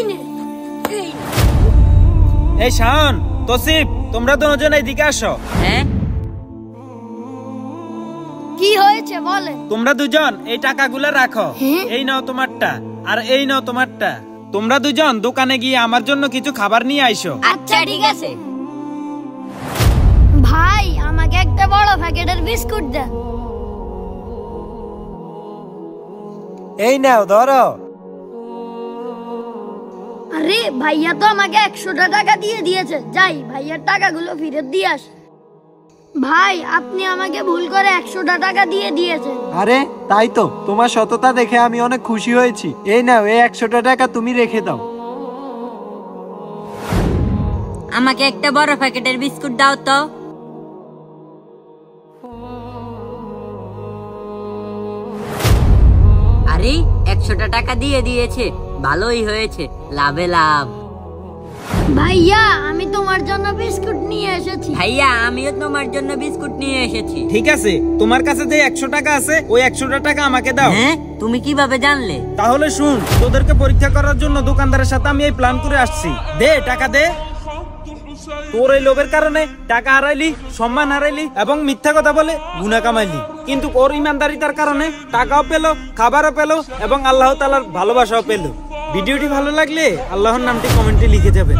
এই নে এই শাওন, তসিফ, তোমরা দুজন এইদিকে আসো। হ্যাঁ, কি হয়েছে বলে? তোমরা দুজন এই টাকাগুলো রাখো। হ্যাঁ? এই নাও তোমারটা, আর এই নাও তোমারটা। তোমরা দুজন দোকানে গিয়ে আমার জন্য কিছু খাবার নিয়ে আইসো। আচ্ছা ঠিক আছে। ভাই আমাকে একটা বড় প্যাকেটের বিস্কুট দেন। এই নাও ধরো। আরে ভাইয়া তো আমাকে 100টা টাকা দিয়ে দিয়েছে, যাই ভাইয়ার টাকাগুলো ফেরত দিয়ে আস। ভাই আপনি আমাকে ভুল করে 100টা টাকা দিয়ে দিয়েছেন। আরে তাই তো, তোমার সততা দেখে আমি অনেক খুশি হয়েছি। এই নাও, এই 100টা টাকা তুমি রেখে দাও। আমাকে একটা বড় প্যাকেটের বিস্কুট দাও তো। আরে 100টা টাকা দিয়ে দিয়েছে, ভালোই হয়েছে, লাভে লাভ। ভাইয়া আমি তোমার জন্য বিস্কুট নিয়ে এসেছি। ভাইয়া আমিও তোমার জন্য বিস্কুট নিয়ে এসেছি। ঠিক আছে, তোমার কাছে যে 100 টাকা আছে ওই 100টা টাকা আমাকে দাও। হ্যাঁ, তুমি কিভাবে জানলে? তাহলে শুন, তোদেরকে পরীক্ষা করার জন্য দোকানদারের সাথে আমি এই প্ল্যান করে আসছি। দে টাকা দে। তোর এই লোভের কারণে টাকা হারাইলি, সম্মান হারাইলি এবং মিথ্যা কথা বলে গুনাহ কামাইলি, কিন্তু ওর ইমানদারিতার কারণে টাকাও পেলো, খাবারও পেলো এবং আল্লাহ তাআলার ভালোবাসাও পেলো। ভিডিওটি ভালো লাগলে আল্লাহর নামটি কমেন্টে লিখে যাবেন।